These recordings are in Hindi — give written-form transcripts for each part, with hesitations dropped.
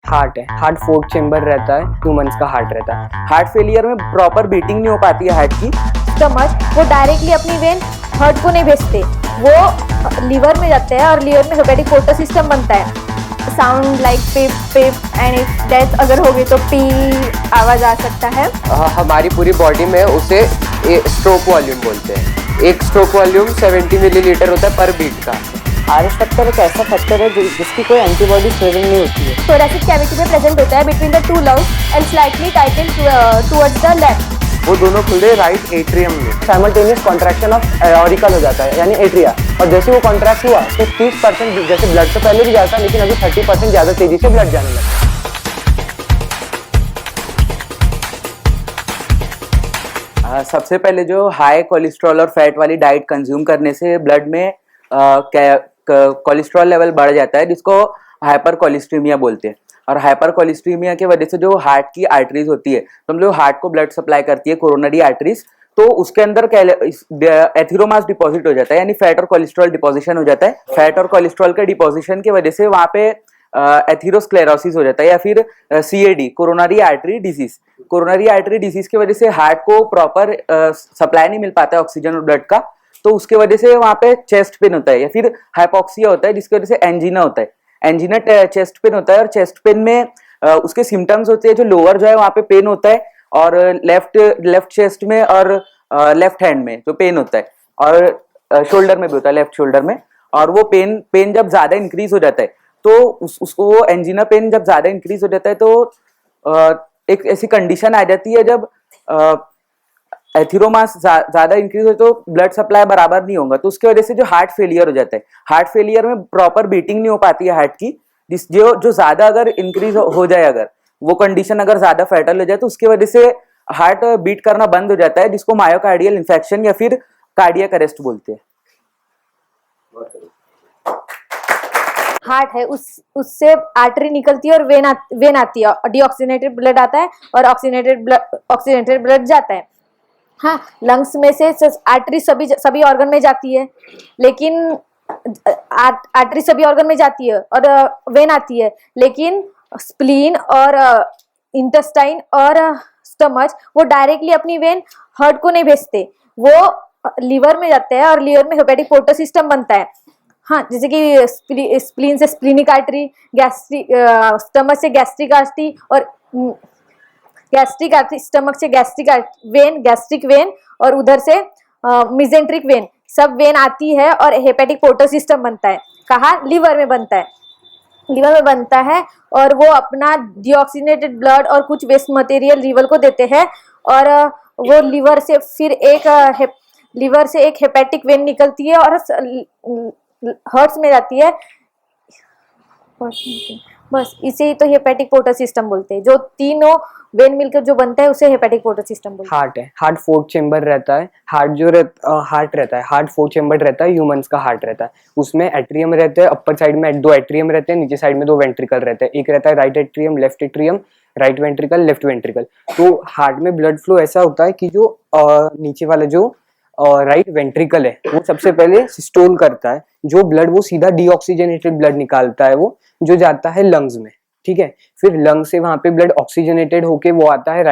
हार्ट है, हार्ट 4 चेम्बर रहता है, ह्यूमंस का हार्ट रहता है। हार्ट फेलियर में प्रॉपर बीटिंग नहीं हो पाती है हार्ट की। स्टमक वो डायरेक्टली अपनी वेन हार्ट को नहीं भेजते, वो लीवर में जाते हैं और लीवर में हेपेटिक पोर्टल सिस्टम बनता है। Sound like pip pip and if death अगर होगी तो पी आवाज आ सकता है। हमारी पूरी बॉडी में उसे स्ट्रोक वॉल्यूम बोलते हैं। एक स्ट्रोक वॉल्यूम 70 मिलीलीटर होता है पर बीट का। आरएस फैक्टर एक ऐसा फैक्टर है जिसकी कोई एंटीबॉडी प्रेजेंट नहीं होती है। थोरेसिक कैविटी में प्रेजेंट होता है between the two lungs and slightly Titan towards the left. वो दोनों खुले राइट एट्रियम में। साइमल्टेनियस कॉन्ट्रैक्शन ऑफ एओरिकल हो जाता है यानी एट्रिया, और जैसे वो कॉन्ट्रैक्ट हुआ तो 30% जैसे ब्लड तो पहले भी जाता है लेकिन अभी 30% ज्यादा तेजी से ब्लड जाने लगा। सबसे पहले जो हाई कोलेस्ट्रॉल और फैट वाली डाइट कंज्यूम करने से ब्लड में कोलेस्ट्रॉल लेवल बढ़ जाता है, जिसको हाइपर कोलेस्ट्रीमिया बोलते हैं। और हाइपर कोलेस्ट्रीमिया की वजह से जो हार्ट की आर्टरीज होती है, तो हम लोग हार्ट को ब्लड सप्लाई करती है कोरोनरी आर्टरीज, तो उसके अंदर एथेरोमास डिपॉजिट हो जाता है यानी फैट और कोलेस्ट्रॉल डिपोजिशन हो जाता है। फैट और कोलेस्ट्रॉल के डिपोजिशन की वजह से वहाँ पे एथेरोस्क्लेरोसिस हो जाता है या फिर CAD, coronary artery disease. Coronary artery disease की वजह से हार्ट को प्रॉपर सप्लाई नहीं मिल पाता है ऑक्सीजन और ब्लड का, तो उसके वजह से वहाँ पे चेस्ट पेन होता है या फिर हाइपोक्सिया होता है, जिसकी वजह से एंजीना होता है। एंजीना चेस्ट पेन होता है और चेस्ट पेन में उसके सिम्टम्स होते हैं, जो लोअर जो है वहाँ पे पेन होता है और लेफ्ट चेस्ट में और लेफ्ट हैंड में जो पेन होता है, और शोल्डर में भी होता है, लेफ्ट शोल्डर में। और वो पेन जब ज्यादा इंक्रीज हो जाता है तो उसको वो एंजीना पेन जब ज्यादा इंक्रीज हो जाता है तो एक ऐसी कंडीशन आ जाती है जब एथेरोमास ज्यादा इंक्रीज हो तो ब्लड सप्लाई बराबर नहीं होगा, तो उसकी वजह से जो हार्ट फेलियर हो जाता है। हार्ट फेलियर में प्रॉपर बीटिंग नहीं हो पाती है हार्ट की, जो ज्यादा अगर इंक्रीज हो जाए, अगर वो कंडीशन अगर ज्यादा फैटल हो जाए तो उसकी वजह से हार्ट बीट करना बंद हो जाता है, जिसको मायोकार्डियल इन्फेक्शन या फिर कार्डियक अरेस्ट बोलते हैं। हार्ट है उससे आर्टरी निकलती है और वेन आती है, डीऑक्सीनेटेड ब्लड आता है और ऑक्सीनेटेड ब्लड जाता है। हाँ, लंग्स में से आर्टरी सभी ऑर्गन में जाती है, लेकिन आर्टरी सभी ऑर्गन में जाती है और वेन आती है, लेकिन स्प्लीन और इंटेस्टाइन और स्टमच वो डायरेक्टली अपनी वेन हार्ट को नहीं भेजते, वो लीवर में जाते हैं और लीवर में हेपेटिक पोर्टल सिस्टम बनता है। हाँ, जैसे कि स्प्लीन से स्प्लीनिक आर्टरी, स्टमच से गैस्ट्रिक आर्टरी और गैस्ट्रिक आर्टरी, स्टमक से गैस्ट्रिक वेन और उधर से मिजेंट्रिक वेन, सब वेन आती है और हेपेटिक पोर्टल सिस्टम बनता है। कहाँ? लीवर में बनता है। लीवर में बनता है और वो अपना डीऑक्सीनेटेड ब्लड और कुछ वेस्ट मटेरियल लीवर को देते हैं, और वो लीवर से फिर एक हेपेटिक वेन निकलती है और हार्ट्स में जाती है। बस इसे ही तो हेपेटिक पोर्टल सिस्टम बोलते हैं। जो तीनों वेन मिलकर जो बनता है उसे हेपेटिक पोर्टल सिस्टम बोलते हैं। हार्ट है, हार्ट 4 चेम्बर रहता है। हार्ट रहता है, हार्ट 4 चेम्बर रहता है, ह्यूमंस का हार्ट रहता है। उसमें एट्रियम रहते हैं, अपर साइड में 2 एट्रियम रहते हैं, नीचे साइड में 2 वेंट्रिकल रहते हैं। एक रहता है right atrium, left atrium, right ventricle, left ventricle. तो हार्ट में ब्लड फ्लो ऐसा होता है कि जो नीचे वाला जो राइट वेंट्रिकल है वो सबसे पहले सिस्टोल करता है, जो ब्लड वो सीधा डीऑक्सीजनेटेड ब्लड निकालता है, वो जो जाता है लंग्स में, ठीक है। फिर लंग से वहां पे ब्लड ऑक्सीजनेटेड होके वो आता है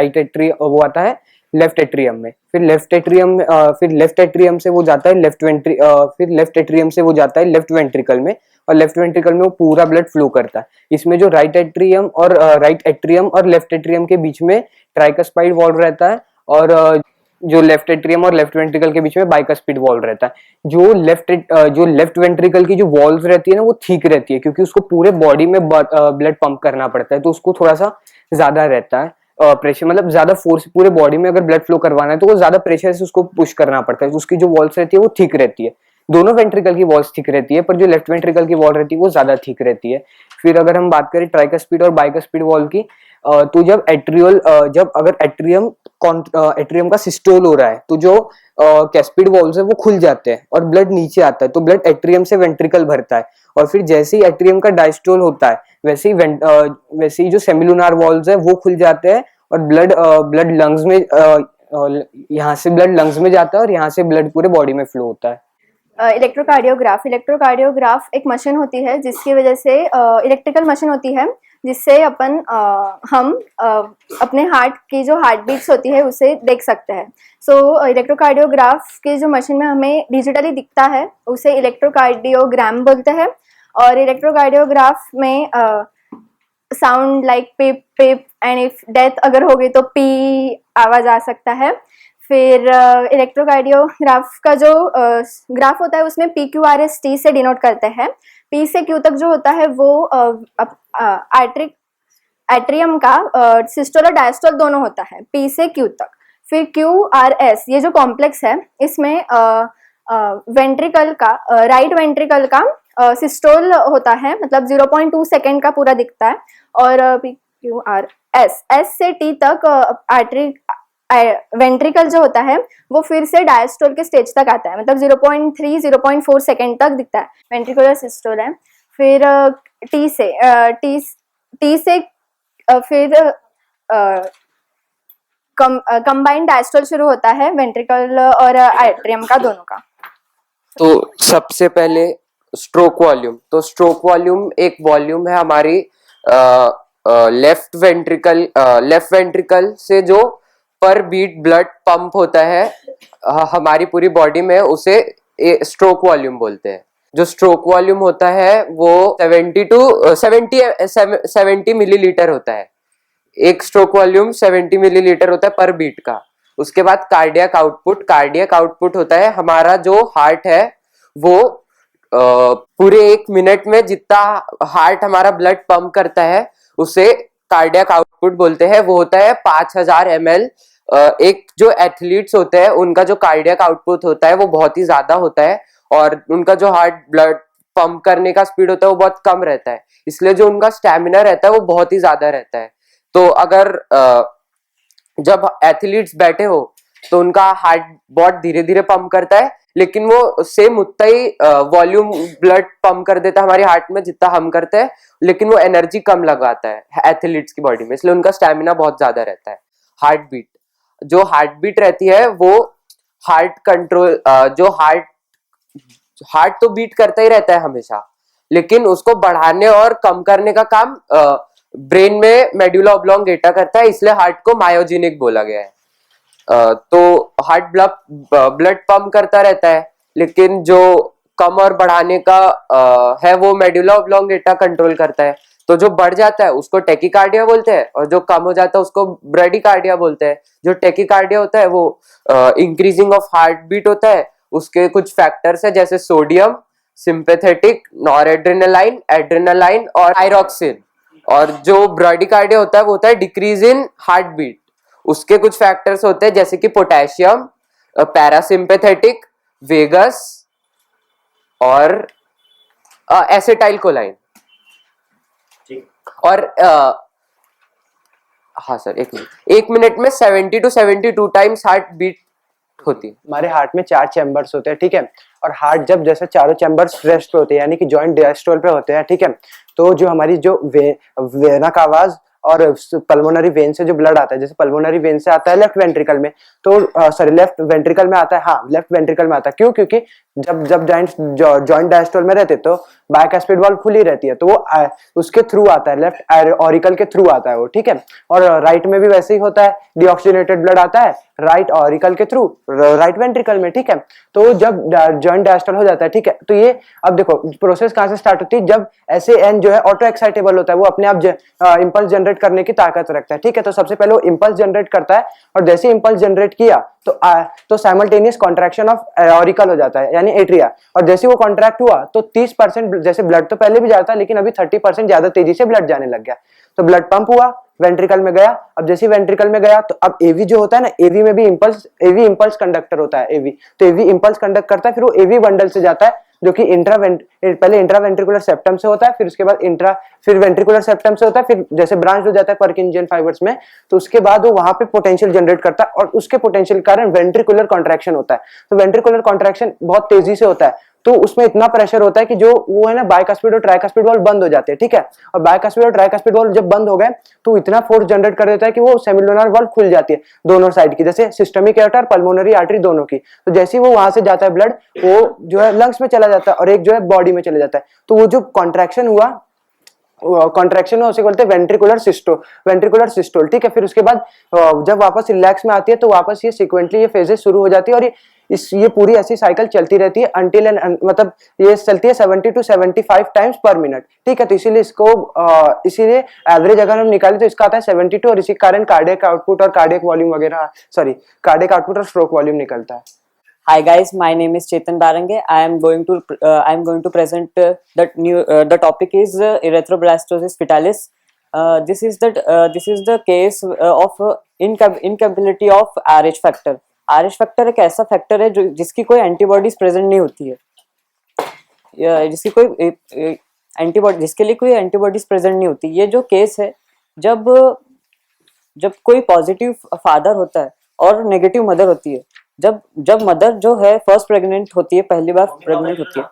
वो आता है लेफ्ट एट्रियम में। फिर लेफ्ट एट्रियम से वो जाता है लेफ्ट एट्रियम से वो जाता है लेफ्ट वेंट्रिकल में, और लेफ्ट वेंट्रिकल में वो पूरा ब्लड फ्लो करता है। इसमें जो राइट एट्रियम और लेफ्ट एट्रियम के बीच में ट्राइकस्पाइड वॉल्व रहता है, और जो लेफ्ट एट्रियम और लेफ्ट वेंट्रिकल के बीच में बाइकस्पिड वॉल्व रहता है। जो लेफ्ट वेंट्रिकल की जो वॉल्व रहती है ना, वो ठीक रहती है, क्योंकि उसको पूरे बॉडी में ब्लड पंप करना पड़ता है, तो उसको थोड़ा सा ज्यादा रहता है प्रेशर, मतलब ज्यादा फोर्स पूरे बॉडी में अगर ब्लड फ्लो करवाना है तो वो ज्यादा प्रेशर से उसको पुश करना पड़ता है। तो उसकी जो वॉल्स रहती है वो ठीक रहती है। दोनों वेंट्रिकल की वॉल्स ठीक रहती है, पर जो लेफ्ट वेंट्रिकल की वॉल रहती है वो ज्यादा ठीक रहती है। फिर अगर हम बात करें ट्राइकस्पिड और बाइकस्पिड वॉल्व की, तो जब अगर एट्रियम का सिस्टोल हो रहा है तो जो कैस्पिड वॉल्व्स है वो खुल जाते हैं और ब्लड नीचे आता है, तो ब्लड एट्रियम से वेंट्रिकल भरता है। और फिर जैसे ही एट्रियम का डायस्टोल होता है वैसे ही जो सेमिलुनार वॉल्व्स है वो खुल जाते हैं और ब्लड लंग्स में यहाँ से ब्लड लंग्स में जाता है और यहाँ से ब्लड पूरे बॉडी में फ्लो होता है। इलेक्ट्रोकार्डियोग्राफ एक मशीन होती है जिसकी वजह से इलेक्ट्रिकल मशीन होती है जिससे हम अपने हार्ट की जो हार्ट बीट्स होती है उसे देख सकते हैं। सो इलेक्ट्रोकार्डियोग्राफ की जो मशीन में हमें डिजिटली दिखता है उसे इलेक्ट्रोकार्डियोग्राम बोलते हैं। और इलेक्ट्रोकार्डियोग्राफ में sound like pip pip, and if death अगर हो गई तो पी आवाज आ सकता है। फिर इलेक्ट्रोकार्डियोग्राफ का जो ग्राफ होता है उसमें PQRS-T से डिनोट करते हैं। P से Q तक जो होता है वो एट्रियम का सिस्टोल और डायस्टोल दोनों होता है, P से Q तक। फिर QRS ये जो कॉम्प्लेक्स है इसमें वेंट्रिकल का राइट वेंट्रिकल का सिस्टोल होता है, मतलब 0.2 सेकेंड का पूरा दिखता है। और QRS S से T तक वेंट्रिकल जो होता है वो फिर से डायस्टोल के स्टेज तक आता है, मतलब 0.3-0.4 सेकेंड तक दिखता है, वेंट्रिकुलर सिस्टोल है। फिर T से फिर कंबाइंड डायस्टोल शुरू होता है वेंट्रिकल और एट्रियम का दोनों का। तो सबसे पहले स्ट्रोक वॉल्यूम। तो स्ट्रोक वॉल्यूम एक वॉल्यूम है हमारी लेफ्ट वेंट्रिकल से जो पर बीट ब्लड पंप होता है हमारी पूरी बॉडी में, उसे स्ट्रोक वॉल्यूम बोलते हैं। जो स्ट्रोक वॉल्यूम होता है वो 70 मिलीलीटर होता है। एक स्ट्रोक वॉल्यूम 70 मिलीलीटर होता है पर बीट का। उसके बाद कार्डियक आउटपुट होता है हमारा जो हार्ट है वो पूरे 1 मिनट में जितना हार्ट हमारा ब्लड पंप करता है उसे कार्डियक आउटपुट बोलते हैं। वो होता है 5000 ml। एक जो एथलीट्स होते हैं उनका जो कार्डियक आउटपुट होता है वो बहुत ही ज्यादा होता है और उनका जो हार्ट ब्लड पंप करने का स्पीड होता है वो बहुत कम रहता है, इसलिए जो उनका स्टैमिना रहता है वो बहुत ही ज्यादा रहता है। तो अगर जब एथलीट्स बैठे हो तो उनका हार्ट बहुत धीरे धीरे पंप करता है, लेकिन वो सेम उतना ही वॉल्यूम ब्लड पंप कर देता है हमारे हार्ट में जितना हम करते हैं, लेकिन वो एनर्जी कम लगाता है एथलीट्स की बॉडी में, इसलिए उनका स्टैमिना बहुत ज्यादा रहता है। हार्ट बीट रहती है वो हार्ट कंट्रोल, जो हार्ट तो बीट करता ही रहता है हमेशा, लेकिन उसको बढ़ाने और कम करने का काम ब्रेन में मेडुला ऑब्लोंगेटा करता है, इसलिए हार्ट को मायोजेनिक बोला गया है। तो हार्ट ब्लड पंप करता रहता है, लेकिन जो कम और बढ़ाने का है वो मेडुला ऑब्लोंगेटा कंट्रोल करता है। तो जो बढ़ जाता है उसको टेकिकार्डिया बोलते हैं और जो कम हो जाता है उसको ब्रेडिकार्डिया बोलते हैं। जो टेकिकार्डिया होता है वो इंक्रीजिंग ऑफ हार्ट बीट होता है, उसके कुछ फैक्टर्स है जैसे सोडियम, सिंपैथेटिक, नॉरएड्रेनालाइन, एड्रेनालाइन और थायरॉक्सिन। और जो ब्रेडिकार्डिया होता है वो होता है डिक्रीज इन हार्ट बीट, उसके कुछ फैक्टर्स होते हैं जैसे कि पोटेशियम, पैरासिम्पैथेटिक, वेगस और एसिटाइल कोलाइन। और हाँ सर, 1 मिनट में 70 to 72 टाइम्स हार्ट बीट होती है। हमारे हार्ट में 4 चैम्बर्स होते हैं, ठीक है। और हार्ट जब जैसे चारों चैम्बर्स रेस्ट पे होते हैं यानी कि जॉइंट डायस्टोल पे होते हैं, ठीक है, तो जो हमारी जो वेना का आवाज और पल्मोनरी वेन से जो ब्लड आता है, जैसे पल्मोनरी वेन से आता है लेफ्ट वेंट्रिकल में, तो सॉरी लेफ्ट वेंट्रिकल में आता है, हाँ लेफ्ट वेंट्रिकल में आता है। क्यों? क्योंकि जब जॉइंट डायस्टोल में रहते तो बायकास्पिड वाल्व खुली रहती है, तो वो उसके थ्रू आता है, लेफ्ट ऑरिकल के थ्रू आता है वो, ठीक है। और राइट में भी वैसे ही होता है, डीऑक्सीजनेटेड ब्लड आता है राइट ऑरिकल के थ्रू राइट वेंट्रिकल में, ठीक है। तो जब जॉइंट डायस्टोल हो जाता है, ठीक है, तो ये अब देखो प्रोसेस कहां से स्टार्ट होती है, जब ऐसे एन जो है ऑटो एक्साइटेबल होता है, वो अपने आप इंपल्स जनरेट करने की ताकत रखता है, ठीक है। तो सबसे पहले वो इंपल्स जनरेट करता है और जैसे इंपल्स जनरेट किया तो साइमल्टेनियस कॉन्ट्रैक्शन ऑफ ऑरिकल हो जाता है यानी एट्रिया, और जैसे वो कॉन्ट्रैक्ट हुआ तो 30%, जैसे ब्लड तो पहले भी जाता है लेकिन अभी 30% ज्यादा तेजी से ब्लड जाने लग गया, तो ब्लड पंप हुआ, वेंट्रिकल में गया। अब जैसे वेंट्रिकल में गया तो अब एवी जो होता है ना, एवी में भी एवी इंपल्स कंडक्टर होता है, एवी, तो एवी इंपल्स कंडक्ट करता है, फिर वो एवी बंडल से जाता है जो कि पहले इंट्रावेंट्रिकुलर सेप्टम से होता है, फिर उसके बाद फिर वेंट्रिकुलर सेप्टम से होता है, फिर जैसे ब्रांच हो जाता है पर्किंजियन फाइबर्स में, तो उसके बाद वो वहां पे पोटेंशियल जनरेट करता है और उसके पोटेंशियल के कारण वेंट्रिकुलर कॉन्ट्रैक्शन होता है। तो वेंट्रिकुलर कॉन्ट्रैक्शन बहुत तेजी से होता है, तो उसमें इतना प्रेशर होता है कि जो वो है ना बाइकास्पिड और ट्राइकास्पिड वाल्व बंद हो जाते हैं, ठीक है। और बाइकास्पिड और ट्राइकास्पिड वाल्व जब बंद हो गए तो इतना फोर्स जनरेट कर देता है कि वो सेमिलुनर वाल्व खुल जाती है दोनों साइड की, जैसे सिस्टमिक एर्टर, पल्मोनरी आर्टरी दोनों की। तो जैसे ही वो वहां से जाता है ब्लड, वो जो है लंग्स में चला जाता है और एक जो है बॉडी में चला जाता है। तो वो जो कॉन्ट्रैक्शन हुआ कॉन्ट्रैक्शन है उसे बोलते हैं वेंट्रिकुलर सिस्टोल, ठीक है। फिर उसके बाद जब वापस रिलैक्स में आती है तो वापस ये सीक्वेंटली ये फेजेस शुरू हो जाती है, और ये पूरी ऐसी साइकिल चलती रहती है अंटिल एंड मतलब ये चलती है 70 to 75 टाइम्स पर मिनट, ठीक है। तो इसीलिए एवरेज अगर हम निकालें तो इसका आता है 72, और इसी कारण कार्डियक आउटपुट और कार्डियक वॉल्यूम वगैरह कार्डियक आउटपुट और स्ट्रोक वॉल्यूम निकलता है। Hi guys, my name is Chetan Barange. I am going to present the topic is erythroblastosis fetalis. This is the case of incompatibility of RH factor. RH factor एक ऐसा फैक्टर है जो जिसकी कोई एंटीबॉडीज प्रेजेंट नहीं होती है, जिसके लिए कोई एंटीबॉडीज प्रेजेंट नहीं होती। ये जो केस है जब कोई पॉजिटिव फादर होता है और नेगेटिव मदर होती है, जब मदर जो है फर्स्ट प्रेग्नेंट होती है, पहली बार प्रेग्नेंट होती है।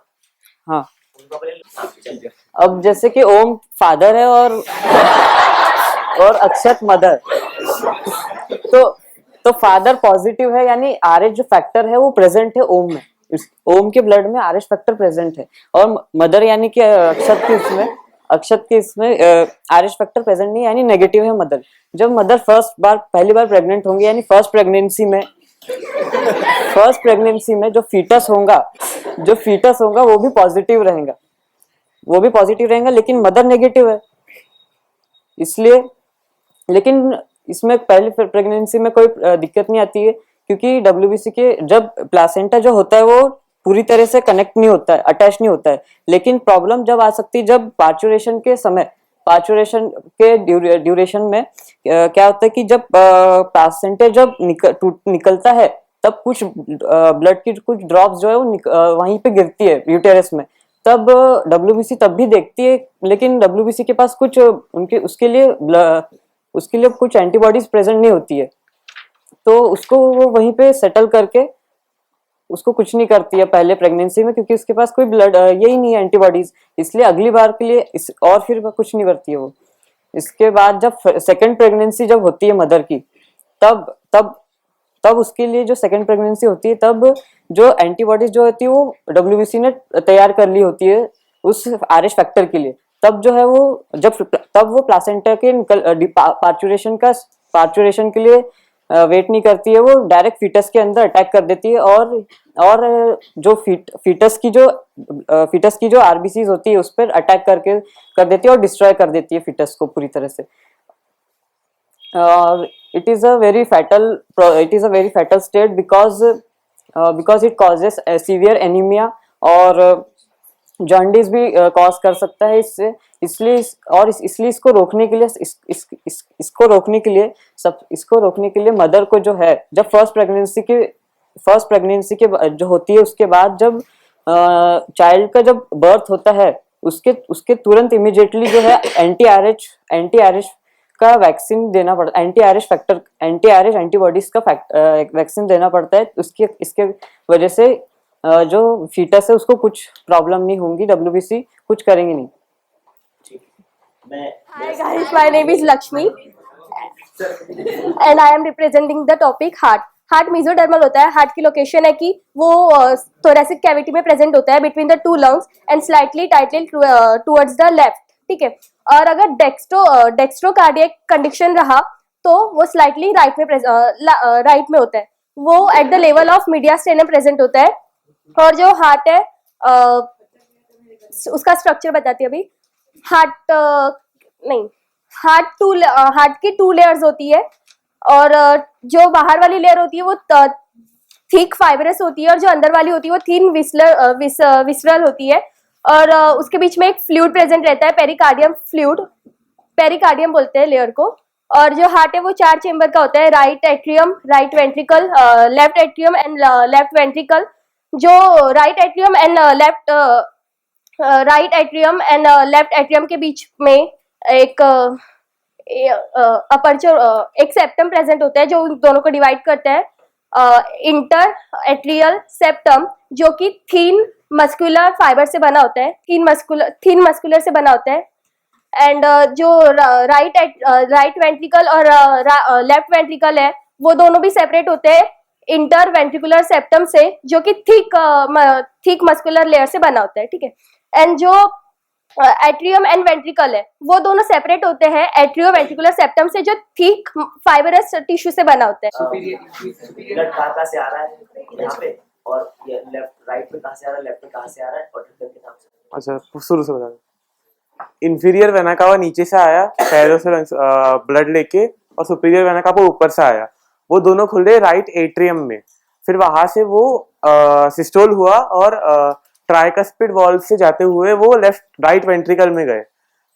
हाँ, अब जैसे कि ओम फादर है और अक्षत मदर, तो फादर पॉजिटिव है, यानी आरएच जो फैक्टर है वो प्रेजेंट है ओम में, ओम के ब्लड में आरएच फैक्टर प्रेजेंट है, और मदर यानी कि अक्षत के इसमें आरएच फैक्टर प्रेजेंट नहीं, यानी नेगेटिव है मदर। जब मदर पहली बार प्रेग्नेंट होंगी, यानी फर्स्ट प्रेगनेंसी में जो फीटस होगा वो भी पॉजिटिव रहेगा, लेकिन मदर नेगेटिव है। इसलिए लेकिन इसमें पहली प्रेगनेंसी में कोई दिक्कत नहीं आती है, क्योंकि डब्ल्यूबीसी के जब प्लासेंटा जो होता है वो पूरी तरह से कनेक्ट नहीं होता है, अटैच नहीं होता है। लेकिन प्रॉब्लम जब आ सकती है जब पार्चुरेशन के ड्यूरेशन में क्या होता है कि जब प्लासेंटा जब निकलता है तब कुछ ब्लड की कुछ ड्रॉप्स जो है वो वहीं पे गिरती है यूटेरस में, तब डब्ल्यूबीसी तब भी देखती है, लेकिन डब्ल्यूबीसी के पास कुछ उसके लिए कुछ एंटीबॉडीज प्रेजेंट नहीं होती है, तो उसको वो वहीं पे सेटल करके उसको कुछ नहीं करती है पहले प्रेगनेंसी में, क्योंकि उसके पास कोई ब्लड यही नहीं है एंटीबॉडीज, इसलिए अगली बार के लिए और फिर कुछ नहीं करती है वो। इसके बाद जब सेकंड प्रेगनेंसी जब होती है मदर की, तब उसके लिए जो सेकंड प्रेगनेंसी होती है, तब जो एंटीबॉडीज जो होती है वो डब्ल्यूबीसी ने तैयार कर ली होती है उस आरएच फैक्टर के लिए। तब जो है वो प्लासेंटा के पार्चुरेशन के लिए वेट नहीं करती है, वो डायरेक्ट फीटस के अंदर अटैक कर देती है, और जो फीटस की जो आरबीसीज होती है उस पर अटैक कर देती है और डिस्ट्रॉय कर देती है फीटस को पूरी तरह से। It is a very fatal state because it causes severe anemia, और जॉन्डिस भी कॉज कर सकता है इसलिए इसको रोकने के लिए मदर को जो है जब फर्स्ट प्रेगनेंसी के जो होती है, उसके बाद जब चाइल्ड का जब बर्थ होता है उसके तुरंत इमीडिएटली जो है एंटी आरएच का वैक्सीन देना पड़ता है, एंटी आरएच एंटीबॉडीज का वैक्सीन देना पड़ता है। इसके वजह से जो फीटस है उसको कुछ प्रॉब्लम नहीं होंगी, डब्ल्यूबीसी कुछ करेंगे नहीं। Hi guys, my name is Lakshmi and I am representing the topic heart. Heart mesodermal होता है, हार्ट की लोकेशन है कि वो थोरेसिक कैविटी में प्रेजेंट होता है between the two lungs and slightly title towards the left, ठीक है। और अगर डेक्स्ट्रो कार्डियक कंडीशन रहा तो वो स्लाइटली राइट में होता है, वो at the level of mediastinum present होता है। और जो हार्ट है उसका स्ट्रक्चर बताती है अभी। हार्ट की 2 लेयर्स होती है, और जो बाहर वाली लेयर होती है वो थिक फाइब्रस होती है, और जो अंदर वाली होती है वो थिन विसरल होती है, और उसके बीच में एक फ्लूइड प्रेजेंट रहता है, पेरिकार्डियम बोलते हैं लेयर को। और जो हार्ट है वो 4 चेम्बर का होता है, right atrium, right ventricle, left atrium and left ventricle. जो right atrium and left atrium के बीच में एक अपर्चर एक सेप्टम प्रेजेंट होता है जो उन दोनों को डिवाइड करता है। इंटर एट्रियल सेप्टम जो कि थीन मस्कुलर फाइबर से बना होता है, थीन मस्कुलर से बना होता है। एंड जो राइट वेंट्रिकल और लेफ्ट वेंट्रिकल है वो दोनों भी सेपरेट होते हैं इंटर वेंट्रिकुलर सेप्टम से, जो कि थिक मस्कुलर लेयर से बना होता है, ठीक है। एंड जो एट्रियम एंड वेंट्रिकल है, वो दोनों सेपरेट होते हैं एट्रियो वेंट्रिकुलर सेप्टम से, जो थिक फाइबरस टिश्यू से बना होता है। ब्लड कहाँ से आ रहा है यहाँ पे, और ये लेफ्ट राइट में कहाँ से आ रहा है, लेफ्ट में कहाँ से आ रहा है, और ढक्कन के नाम से। अच्छा शुरू से बता दो। इंफीरियर वेना कावा नीचे से आया पैरों से ब्लड लेके, और सुपीरियर वेना कावा ऊपर से आया, वो दोनों खुले राइट एट्रियम में। फिर वहां से वो सिस्टोल हुआ और ट्राइकस्पिड वॉल्व से जाते हुए वो राइट वेंट्रिकल में गए।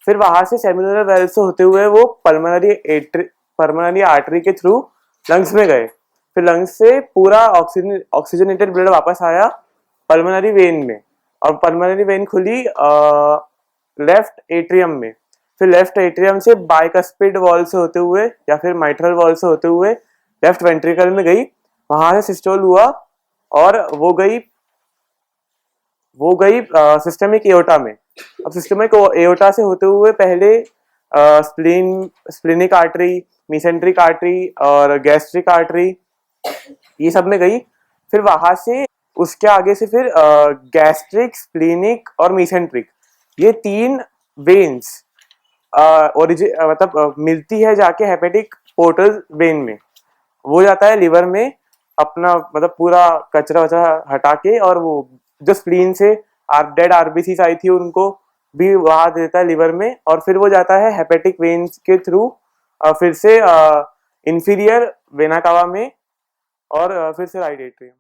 फिर वहां से सेमिनल वेल से होते हुए वो पल्मोनरी आर्टरी के थ्रू लंग्स में गए। फिर लंग्स से पूरा ऑक्सीजनेटेड ब्लड वापस आया पल्मोनरी वेन में, और पल्मोनरी वेन खुली लेफ्ट एट्रियम में। फिर लेफ्ट एट्रियम से बाइकस्पिड वॉल से होते हुए या फिर माइट्रल वॉल से होते हुए लेफ्ट वेंट्रिकल में गई, वहां से सिस्टोल हुआ और वो गई सिस्टमिक एओर्टा में। अब सिस्टमिक एओर्टा से होते हुए पहले स्प्लीनिक आर्टरी, मेसेंट्रिक आर्टरी और गैस्ट्रिक आर्टरी, ये सब में गई। फिर वहां से उसके आगे से फिर गैस्ट्रिक, स्प्लीनिक और मेसेंट्रिक, ये 3 वेन्स मतलब मिलती है जाके हेपेटिक पोर्टल वेन में। वो जाता है लिवर में अपना मतलब पूरा कचरा वचरा हटा के, और वो जो स्प्लीन से डेड आरबीसीज आई थी उनको भी वहां देता है लिवर में, और फिर वो जाता है हेपेटिक वेन्स के थ्रू फिर से इंफीरियर वेना कावा में, और फिर से राइट एट्रियम।